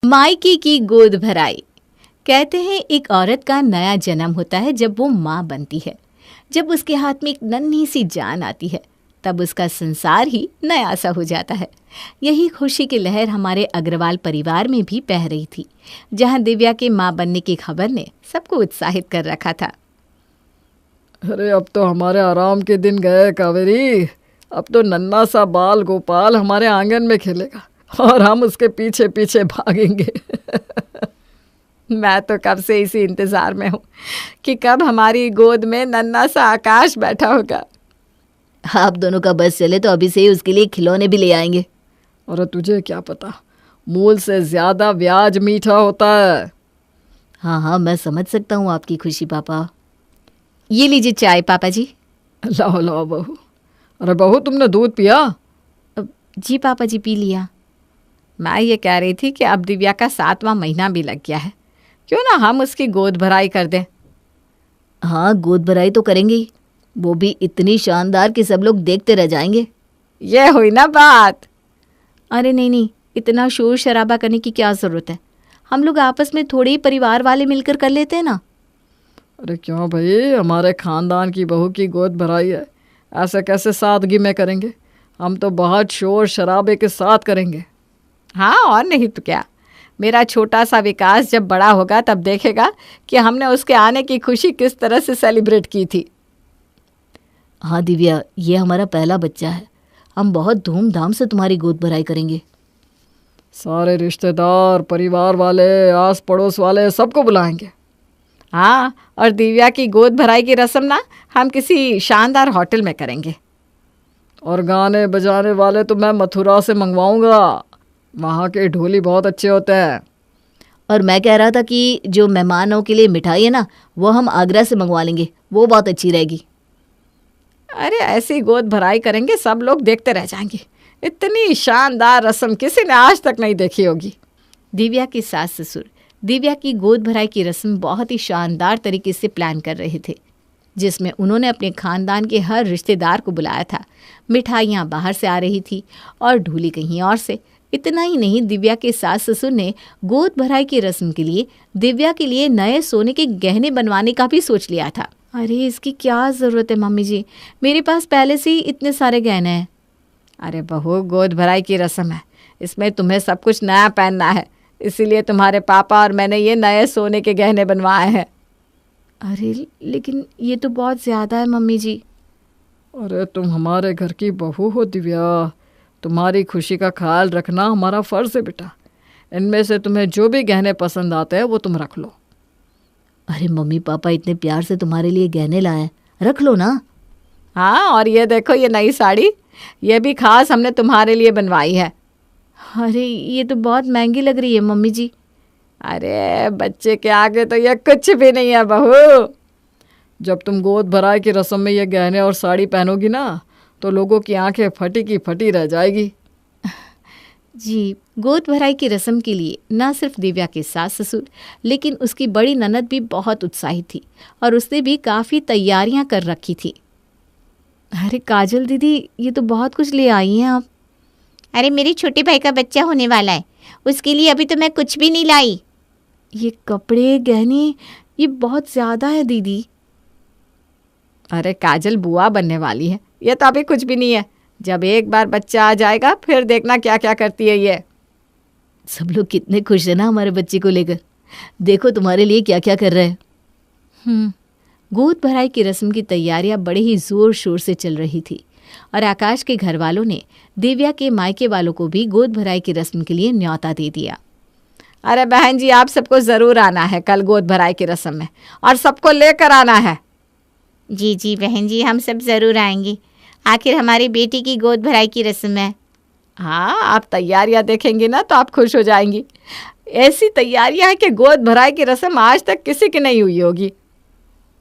मायके की गोद भराई। कहते हैं एक औरत का नया जन्म होता है जब वो माँ बनती है। जब उसके हाथ में एक नन्ही सी जान आती है तब उसका संसार ही नया सा हो जाता है। यही खुशी की लहर हमारे अग्रवाल परिवार में भी बह रही थी, जहां दिव्या के माँ बनने की खबर ने सबको उत्साहित कर रखा था। अरे अब तो हमारे आराम के दिन गए कावेरी। अब तो नन्हा सा बाल गोपाल हमारे आंगन में खेलेगा और हम उसके पीछे पीछे भागेंगे। मैं तो कब से इसी इंतजार में हूँ कि कब हमारी गोद में नन्हा सा आकाश बैठा होगा। आप दोनों का बस चले तो अभी से ही उसके लिए खिलौने भी ले आएंगे। और तुझे क्या पता, मूल से ज्यादा ब्याज मीठा होता है। हाँ, मैं समझ सकता हूँ आपकी खुशी पापा। ये लीजिए चाय पापा जी। लाओ लाओ बहू। अरे बहू, तुमने दूध पिया? जी पापा जी, पी लिया। मैं ये कह रही थी कि अब दिव्या का 7वां महीना भी लग गया है, क्यों ना हम उसकी गोद भराई कर दें। हाँ, गोद भराई तो करेंगे ही, वो भी इतनी शानदार कि सब लोग देखते रह जाएंगे। ये हुई ना बात। अरे नहीं, इतना शोर शराबा करने की क्या ज़रूरत है। हम लोग आपस में थोड़े ही परिवार वाले मिलकर कर लेते हैं ना। अरे क्यों भाई, हमारे खानदान की बहू की गोद भराई है, ऐसे कैसे सादगी में करेंगे? हम तो बहुत शोर शराबे के साथ करेंगे। हाँ, और नहीं तो क्या। मेरा छोटा सा विकास जब बड़ा होगा तब देखेगा कि हमने उसके आने की खुशी किस तरह से सेलिब्रेट की थी। हाँ दिव्या, ये हमारा पहला बच्चा है, हम बहुत धूमधाम से तुम्हारी गोद भराई करेंगे। सारे रिश्तेदार, परिवार वाले, आस पड़ोस वाले सबको बुलाएंगे। हाँ, और दिव्या की गोद भराई की रस्म ना हम किसी शानदार होटल में करेंगे। और गाने बजाने वाले तो मैं मथुरा से मंगवाऊंगा, वहाँ के ढोली बहुत अच्छे होते हैं। और मैं कह रहा था कि जो मेहमानों के लिए मिठाई है ना, वो हम आगरा से मंगवा लेंगे, वो बहुत अच्छी रहेगी। अरे ऐसी गोद भराई करेंगे, सब लोग देखते रह जाएंगे। इतनी शानदार रस्म किसी ने आज तक नहीं देखी होगी। दिव्या की सास ससुर दिव्या की गोद भराई की रस्म बहुत ही शानदार तरीके से प्लान कर रहे थे, जिसमें उन्होंने अपने खानदान के हर रिश्तेदार को बुलाया था। मिठाइयाँ बाहर से आ रही थी और ढोली कहीं और से। इतना ही नहीं, दिव्या के सास ससुर ने गोद भराई की रस्म के लिए दिव्या के लिए नए सोने के गहने बनवाने का भी सोच लिया था। अरे इसकी क्या ज़रूरत है मम्मी जी, मेरे पास पहले से ही इतने सारे गहने हैं। अरे बहू, गोद भराई की रस्म है, इसमें तुम्हें सब कुछ नया पहनना है, इसीलिए तुम्हारे पापा और मैंने ये नए सोने के गहने बनवाए हैं। अरे लेकिन ये तो बहुत ज़्यादा है मम्मी जी। अरे तुम हमारे घर की बहू हो दिव्या, तुम्हारी खुशी का ख्याल रखना हमारा फ़र्ज़ है बेटा। इनमें से तुम्हें जो भी गहने पसंद आते हैं वो तुम रख लो। अरे मम्मी पापा इतने प्यार से तुम्हारे लिए गहने लाए, रख लो ना। हाँ, और ये देखो, ये नई साड़ी, ये भी खास हमने तुम्हारे लिए बनवाई है। अरे ये तो बहुत महंगी लग रही है मम्मी जी। अरे बच्चे के आगे तो ये कुछ भी नहीं है बहू। जब तुम गोद भराई की रस्म में ये गहने और साड़ी पहनोगी ना, तो लोगों की आंखें फटी की फटी रह जाएगी। जी, गोद भराई की रस्म के लिए न सिर्फ दिव्या के सास ससुर लेकिन उसकी बड़ी ननद भी बहुत उत्साहित थी और उसने भी काफ़ी तैयारियां कर रखी थी। अरे काजल दीदी, ये तो बहुत कुछ ले आई हैं आप। अरे मेरे छोटे भाई का बच्चा होने वाला है, उसके लिए अभी तो मैं कुछ भी नहीं लाई। ये कपड़े गहने ये बहुत ज़्यादा है दीदी। अरे काजल बुआ बनने वाली है, ये तो अभी कुछ भी नहीं है। जब एक बार बच्चा आ जाएगा फिर देखना क्या क्या करती है ये। सब लोग कितने खुश हैं ना हमारे बच्चे को लेकर, देखो तुम्हारे लिए क्या क्या कर रहे हैं। गोद भराई की रस्म की तैयारियां बड़े ही ज़ोर शोर से चल रही थी और आकाश के घर वालों ने दिव्या के मायके वालों को भी गोद भराई की रस्म के लिए न्योता दे दिया। अरे बहन जी, आप सबको ज़रूर आना है कल गोद भराई की रस्म में, और सबको लेकर आना है। जी जी बहन जी, हम सब ज़रूर आएंगे, आखिर हमारी बेटी की गोद भराई की रस्म है। हाँ, आप तैयारियां देखेंगी ना तो आप खुश हो जाएंगी। ऐसी तैयारियां हैं कि गोद भराई की रस्म आज तक किसी की नहीं हुई होगी।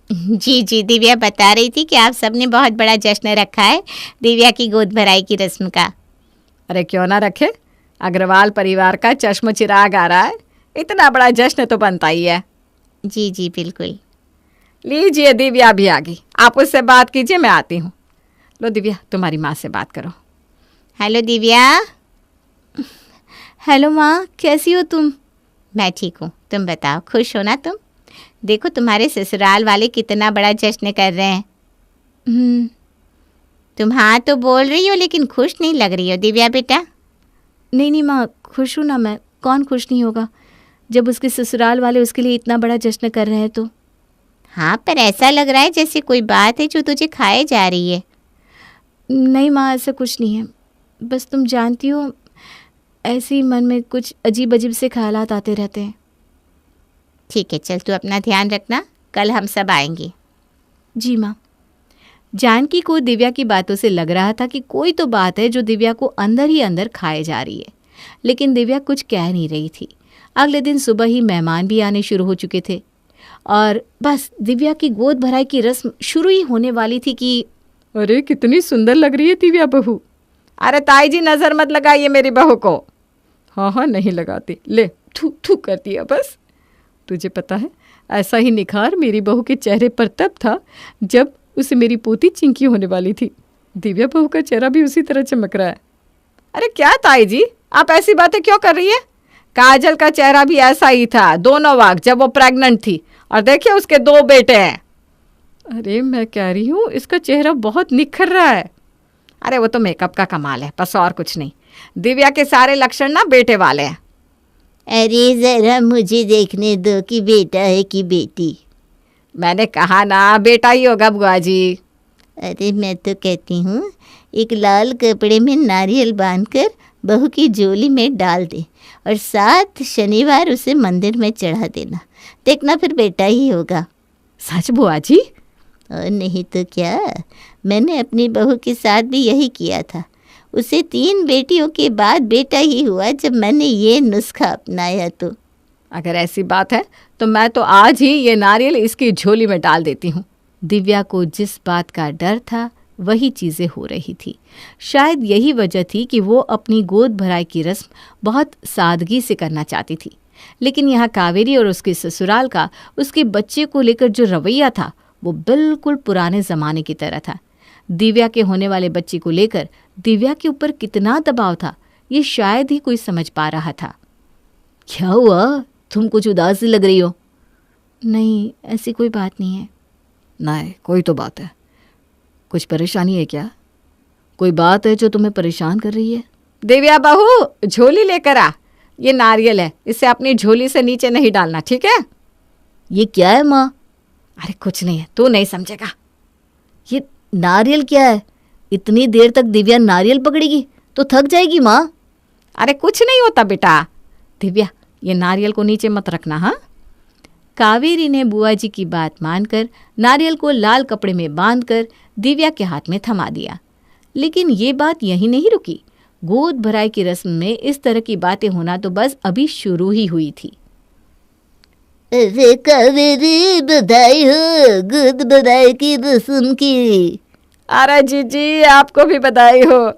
जी जी, दिव्या बता रही थी कि आप सबने बहुत बड़ा जश्न रखा है दिव्या की गोद भराई की रस्म का। अरे क्यों ना रखे, अग्रवाल परिवार का चश्म चिराग आ रहा है, इतना बड़ा जश्न तो बनता ही है। जी जी बिल्कुल। लीजिए, दिव्या भी आ गई, आप उससे बात कीजिए, मैं आती हूँ। लो दिव्या, तुम्हारी माँ से बात करो। हेलो दिव्या। हेलो माँ, कैसी हो तुम? मैं ठीक हूँ, तुम बताओ, खुश हो ना तुम? देखो तुम्हारे ससुराल वाले कितना बड़ा जश्न कर रहे हैं। तुम हाँ तो बोल रही हो लेकिन खुश नहीं लग रही हो दिव्या बेटा। नहीं नहीं माँ, खुश हूँ ना मैं। कौन खुश नहीं होगा जब उसके ससुराल वाले उसके लिए इतना बड़ा जश्न कर रहे हैं तो। हाँ, पर ऐसा लग रहा है जैसे कोई बात है जो तुझे खाए जा रही है। नहीं माँ, ऐसा कुछ नहीं है। बस तुम जानती हो, ऐसे ही मन में कुछ अजीब अजीब से ख्यालात आते रहते हैं। ठीक है, चल तू अपना ध्यान रखना, कल हम सब आएंगे। जी माँ। जानकी को दिव्या की बातों से लग रहा था कि कोई तो बात है जो दिव्या को अंदर ही अंदर खाए जा रही है, लेकिन दिव्या कुछ कह नहीं रही थी। अगले दिन सुबह ही मेहमान भी आने शुरू हो चुके थे और बस दिव्या की गोद भराई की रस्म शुरू ही होने वाली थी कि अरे कितनी सुंदर लग रही है दिव्या बहू। अरे ताई जी, नज़र मत लगाइए मेरी बहू को। हाँ हाँ, नहीं लगाती, ले थू थू कर दिया बस। तुझे पता है, ऐसा ही निखार मेरी बहू के चेहरे पर तब था जब उसे मेरी पोती चिंकी होने वाली थी। दिव्या बहू का चेहरा भी उसी तरह चमक रहा है। अरे क्या ताई जी, आप ऐसी बातें क्यों कर रही है? काजल का चेहरा भी ऐसा ही था दोनों वक्त जब वो प्रेग्नेंट थी, और देखिए उसके 2 बेटे हैं। अरे मैं कह रही हूँ इसका चेहरा बहुत निखर रहा है। अरे वो तो मेकअप का कमाल है, बस और कुछ नहीं। दिव्या के सारे लक्षण ना बेटे वाले हैं। अरे ज़रा मुझे देखने दो कि बेटा है कि बेटी। मैंने कहा ना बेटा ही होगा बुआ जी। अरे मैं तो कहती हूँ एक लाल कपड़े में नारियल बांधकर बहू की झोली में डाल दे और 7 शनिवार उसे मंदिर में चढ़ा देना, देखना फिर बेटा ही होगा। सच बुआ जी? और नहीं तो क्या, मैंने अपनी बहू के साथ भी यही किया था। उसे 3 बेटियों के बाद बेटा ही हुआ जब मैंने ये नुस्खा अपनाया। तो अगर ऐसी बात है तो मैं तो आज ही ये नारियल इसकी झोली में डाल देती हूँ। दिव्या को जिस बात का डर था वही चीज़ें हो रही थी। शायद यही वजह थी कि वो अपनी गोद भराई की रस्म बहुत सादगी से करना चाहती थी, लेकिन यहाँ कावेरी और उसके ससुराल का उसके बच्चे को लेकर जो रवैया था वो बिल्कुल पुराने ज़माने की तरह था। दिव्या के होने वाले बच्चे को लेकर दिव्या के ऊपर कितना दबाव था ये शायद ही कोई समझ पा रहा था। क्या हुआ, तुम कुछ उदास सी लग रही हो? नहीं, ऐसी कोई बात नहीं है। नहीं, कोई तो बात है। कुछ परेशानी है क्या? कोई बात है जो तुम्हें परेशान कर रही है? दिव्या बहू, झोली लेकर आ। ये नारियल है, इसे अपनी झोली से नीचे नहीं डालना, ठीक है? ये क्या है माँ? अरे कुछ नहीं है, तू नहीं समझेगा। ये नारियल क्या है? इतनी देर तक दिव्या नारियल पकड़ेगी तो थक जाएगी माँ। अरे कुछ नहीं होता बेटा। दिव्या, ये नारियल को नीचे मत रखना। हाँ। कावेरी ने बुआ जी की बात मानकर नारियल को लाल कपड़े में बांधकर दिव्या के हाथ में थमा दिया। लेकिन ये बात यहीं नहीं रुकी। गोद भराई की रस्म में इस तरह की बातें होना तो बस अभी शुरू ही हुई थी। अरे कावेरी, बधाई हो गोद भराई की रस्म की। अरे जीजी, आपको भी बधाई हो।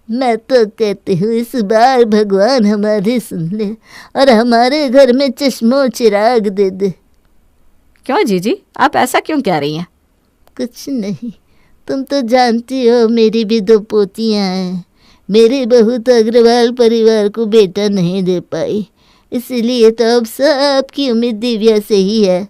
मैं तो कहती हूँ इस बार भगवान हमारी सुन ले और हमारे घर में चश्मो चिराग दे दे। क्यों जीजी, आप ऐसा क्यों कह रही हैं? कुछ नहीं, तुम तो जानती हो मेरी भी 2 पोतियाँ हैं। मेरी बहू तो अग्रवाल परिवार को बेटा नहीं दे पाई, इसीलिए तो अब सबकी उम्मीद दिव्या से ही है।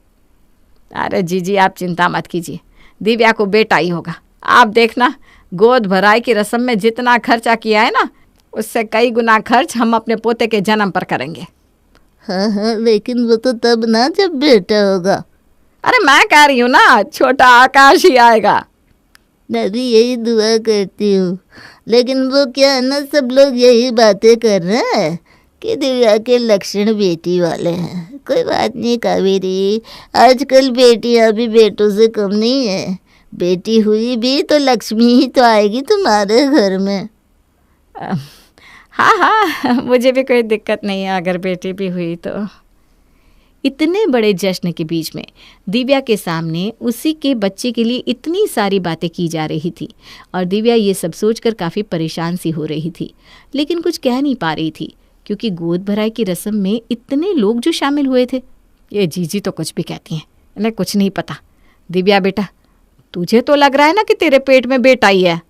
अरे जीजी, आप चिंता मत कीजिए, दिव्या को बेटा ही होगा। आप देखना, गोद भराई की रस्म में जितना खर्चा किया है ना, उससे कई गुना खर्च हम अपने पोते के जन्म पर करेंगे। हाँ हाँ, लेकिन वो तो तब ना जब बेटा होगा। अरे मैं कह रही हूँ ना, छोटा आकाश ही आएगा। मैं भी यही दुआ करती हूँ, लेकिन वो क्या है ना, सब लोग यही बातें कर रहे हैं कि दिव्या के लक्षण बेटी वाले हैं। कोई बात नहीं कावेरी, आजकल बेटियाँ भी बेटों से कम नहीं है। बेटी हुई भी तो लक्ष्मी ही तो आएगी तुम्हारे घर में। हाँ हाँ, मुझे भी कोई दिक्कत नहीं है अगर बेटी भी हुई तो। इतने बड़े जश्न के बीच में दिव्या के सामने उसी के बच्चे के लिए इतनी सारी बातें की जा रही थी और दिव्या ये सब सोचकर काफ़ी परेशान सी हो रही थी, लेकिन कुछ कह नहीं पा रही थी क्योंकि गोद भराई की रस्म में इतने लोग जो शामिल हुए थे। ये जीजी तो कुछ भी कहती हैं, इन्हें कुछ नहीं पता। दिव्या बेटा, तुझे तो लग रहा है ना कि तेरे पेट में बेटा ही है।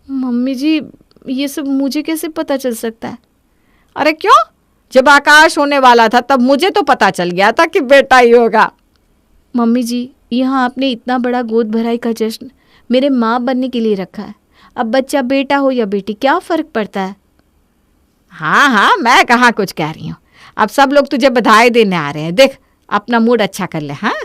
मम्मी जी, ये सब मुझे कैसे पता चल सकता है? अरे क्यों? जब आकाश होने वाला था तब मुझे तो पता चल गया था कि बेटा ही होगा। मम्मी जी, यहाँ आपने इतना बड़ा गोद भराई का जश्न मेरे माँ बनने के लिए रखा है। अब बच्चा बेटा हो या बेटी, क्या फ़र्क पड़ता है? हाँ हाँ, मैं कहाँ कुछ कह रही हूँ। अब सब लोग तुझे बधाई देने आ रहे हैं, देख अपना मूड अच्छा कर ले। हाँ,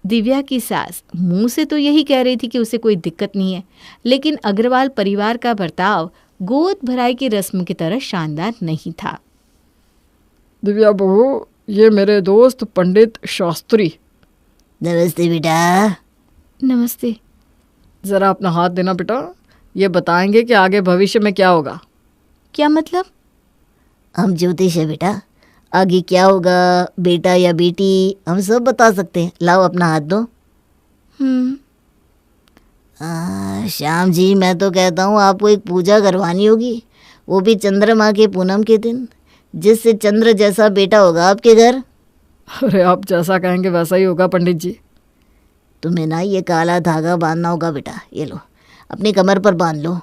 दिव्या की सास मुंह से तो यही कह रही थी कि उसे कोई दिक्कत नहीं है, लेकिन अग्रवाल परिवार का बर्ताव गोद भराई की रस्म की तरह शानदार नहीं था। दिव्या बहू, ये मेरे दोस्त पंडित शास्त्री। नमस्ते बेटा। नमस्ते। ज़रा अपना हाथ देना बेटा। ये बताएंगे कि आगे भविष्य में क्या होगा। क्या मतलब? हम ज्योतिष है बेटा, आगे क्या होगा, बेटा या बेटी, हम सब बता सकते हैं। लाओ अपना हाथ दो। श्याम जी, मैं तो कहता हूँ आपको एक पूजा करवानी होगी, वो भी चंद्रमा के पूनम के दिन, जिससे चंद्र जैसा बेटा होगा आपके घर। अरे आप जैसा कहेंगे वैसा ही होगा पंडित जी। तुम्हें ना ये काला धागा बांधना होगा बेटा, ये लो अपनी कमर पर बांध लो।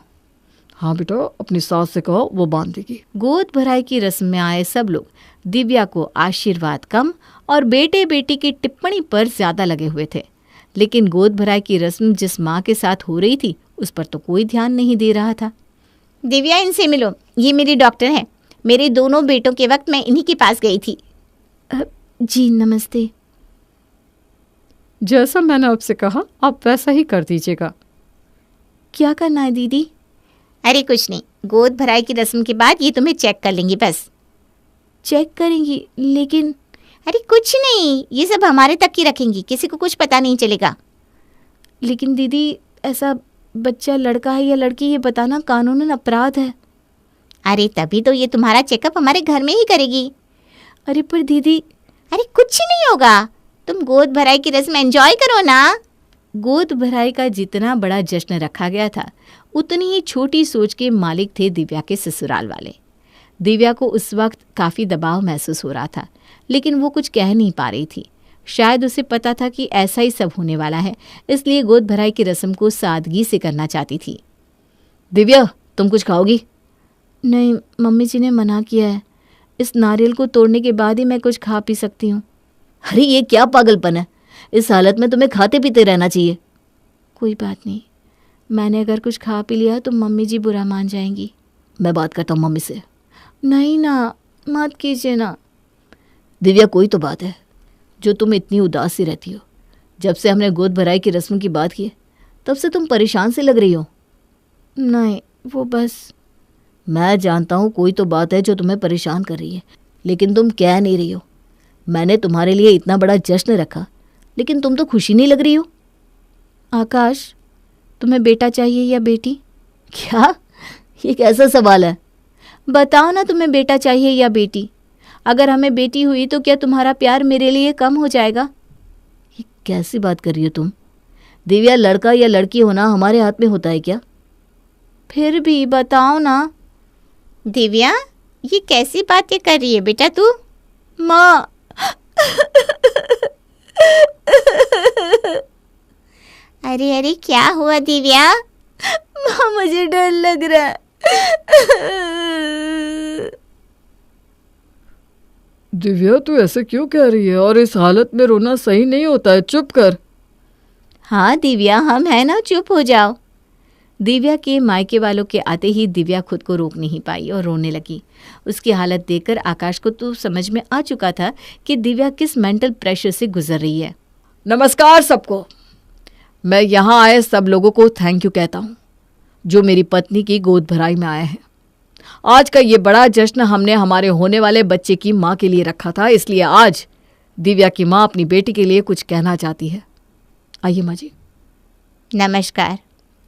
हाँ बेटा, अपनी सास से कहो, वो बांध देगी। गोद भराई की रस्म में आए सब लोग दिव्या को आशीर्वाद कम और बेटे बेटी की टिप्पणी पर ज्यादा लगे हुए थे, लेकिन गोद भराई की रस्म जिस माँ के साथ हो रही थी उस पर तो कोई ध्यान नहीं दे रहा था। दिव्या, इनसे मिलो, ये मेरी डॉक्टर है। मेरे दोनों बेटों के वक्त मैं इन्हीं के पास गई थी। जी नमस्ते। जैसा मैंने आपसे कहा आप वैसा ही कर दीजिएगा। क्या करना है दीदी? अरे कुछ नहीं, गोद भराई की रस्म के बाद ये तुम्हें चेक कर लेंगी बस। चेक करेंगी? लेकिन अरे कुछ नहीं, ये सब हमारे तक ही रखेंगी, किसी को कुछ पता नहीं चलेगा। लेकिन दीदी, ऐसा बच्चा लड़का है या लड़की ये बताना कानूनन अपराध है। अरे तभी तो ये तुम्हारा चेकअप हमारे घर में ही करेगी। अरे पर दीदी। अरे कुछ नहीं होगा, तुम गोद भराई की रस्म एंजॉय करो ना। गोद भराई का जितना बड़ा जश्न रखा गया था उतनी ही छोटी सोच के मालिक थे दिव्या के ससुराल वाले। दिव्या को उस वक्त काफ़ी दबाव महसूस हो रहा था, लेकिन वो कुछ कह नहीं पा रही थी। शायद उसे पता था कि ऐसा ही सब होने वाला है, इसलिए गोद भराई की रस्म को सादगी से करना चाहती थी। दिव्या, तुम कुछ खाओगी? नहीं, मम्मी जी ने मना किया है। इस नारियल को तोड़ने के बाद ही मैं कुछ खा पी सकती हूँ। अरे ये क्या पागलपन है, इस हालत में तुम्हें खाते पीते रहना चाहिए। कोई बात नहीं, मैंने अगर कुछ खा पी लिया तो मम्मी जी बुरा मान जाएंगी। मैं बात करता हूँ मम्मी से। नहीं ना, मत कीजिए ना। दिव्या, कोई तो बात है जो तुम इतनी उदास सी रहती हो। जब से हमने गोद भराई की रस्म की बात की है तब से तुम परेशान से लग रही हो। नहीं, वो बस। मैं जानता हूँ कोई तो बात है जो तुम्हें परेशान कर रही है, लेकिन तुम कह नहीं रही हो। मैंने तुम्हारे लिए इतना बड़ा जश्न रखा, लेकिन तुम तो खुशी नहीं लग रही हो। आकाश, तुम्हें बेटा चाहिए या बेटी? क्या? ये कैसा सवाल है? बताओ ना, तुम्हें बेटा चाहिए या बेटी? अगर हमें बेटी हुई तो क्या तुम्हारा प्यार मेरे लिए कम हो जाएगा? ये कैसी बात कर रही हो तुम? दिव्या, लड़का या लड़की होना हमारे हाथ में होता है क्या? फिर भी बताओ ना। दिव्या, ये कैसी बातें कर रही है बेटा तू? माँ। अरे अरे, क्या हुआ दिव्या? माँ, मुझे डर लग रहा है। दिव्या, तू ऐसे क्यों कह रही है? और इस हालत में रोना सही नहीं होता है, चुप कर। हाँ दिव्या, हम है ना, चुप हो जाओ। दिव्या के मायके वालों के आते ही दिव्या खुद को रोक नहीं पाई और रोने लगी। उसकी हालत देखकर आकाश को तो समझ में आ चुका था कि दिव्या किस मेंटल प्रेशर से गुजर रही है। नमस्कार सबको। मैं यहाँ आए सब लोगों को थैंक यू कहता हूँ जो मेरी पत्नी की गोद भराई में आए हैं। आज का ये बड़ा जश्न हमने हमारे होने वाले बच्चे की माँ के लिए रखा था, इसलिए आज दिव्या की माँ अपनी बेटी के लिए कुछ कहना चाहती है। आइए माँ जी। नमस्कार।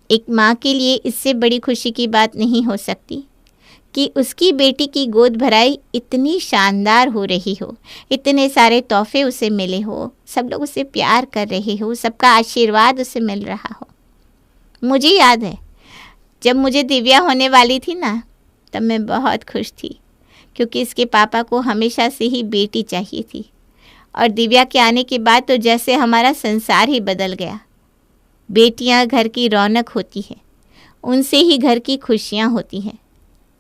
एक माँ के लिए इससे बड़ी खुशी की बात नहीं हो सकती कि उसकी बेटी की गोद भराई इतनी शानदार हो रही हो, इतने सारे तोहफे उसे मिले हो, सब लोग उसे प्यार कर रहे हो, सबका आशीर्वाद उसे मिल रहा हो। मुझे याद है जब मुझे दिव्या होने वाली थी ना, तब मैं बहुत खुश थी, क्योंकि इसके पापा को हमेशा से ही बेटी चाहिए थी। और दिव्या के आने के बाद तो जैसे हमारा संसार ही बदल गया। बेटियां घर की रौनक होती है, उनसे ही घर की खुशियां होती हैं।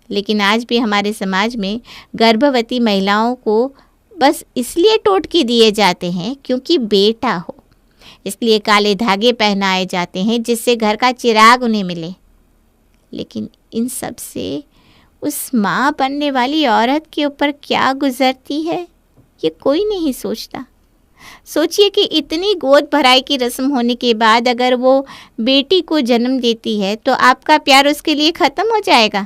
लेकिन आज भी हमारे समाज में गर्भवती महिलाओं को बस इसलिए टोटके दिए जाते हैं क्योंकि बेटा हो, इसलिए काले धागे पहनाए जाते हैं जिससे घर का चिराग उन्हें मिले। लेकिन इन सब से उस माँ बनने वाली औरत के ऊपर क्या गुजरती है ये कोई नहीं सोचता। सोचिए कि इतनी गोद भराई की रस्म होने के बाद अगर वो बेटी को जन्म देती है तो आपका प्यार उसके लिए ख़त्म हो जाएगा।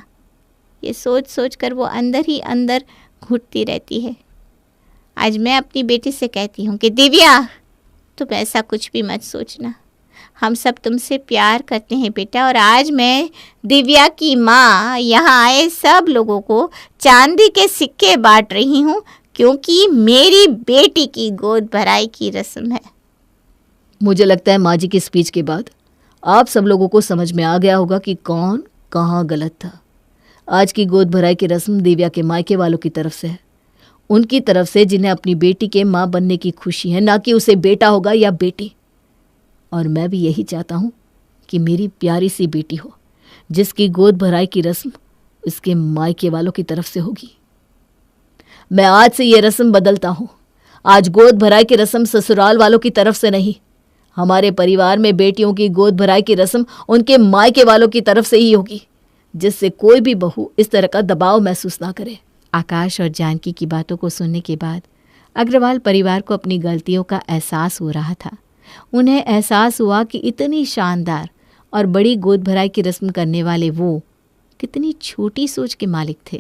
ये सोच सोच कर वो अंदर ही अंदर घुटती रहती है। आज मैं अपनी बेटी से कहती हूँ कि दिव्या, तुम ऐसा कुछ भी मत सोचना, हम सब तुमसे प्यार करते हैं बेटा। और आज मैं दिव्या की माँ यहाँ आए सब लोगों को चांदी के सिक्के बांट रही हूँ क्योंकि मेरी बेटी की गोद भराई की रस्म है। मुझे लगता है माँ जी की स्पीच के बाद आप सब लोगों को समझ में आ गया होगा कि कौन कहाँ गलत था। आज की गोद भराई की रस्म दिव्या के मायके वालों की तरफ से है, उनकी तरफ से जिन्हें अपनी बेटी के माँ बनने की खुशी है, ना कि उसे बेटा होगा या बेटी। और मैं भी यही चाहता हूँ कि मेरी प्यारी सी बेटी हो जिसकी गोद भराई की रस्म उसके मायके वालों की तरफ से होगी। मैं आज से ये रस्म बदलता हूँ। आज गोद भराई की रस्म ससुराल वालों की तरफ से नहीं, हमारे परिवार में बेटियों की गोद भराई की रस्म उनके मायके वालों की तरफ से ही होगी, जिससे कोई भी बहू इस तरह का दबाव महसूस ना करे। आकाश और जानकी की बातों को सुनने के बाद अग्रवाल परिवार को अपनी गलतियों का एहसास हो रहा था। उन्हें एहसास हुआ कि इतनी शानदार और बड़ी गोद भराई की रस्म करने वाले वो कितनी छोटी सोच के मालिक थे।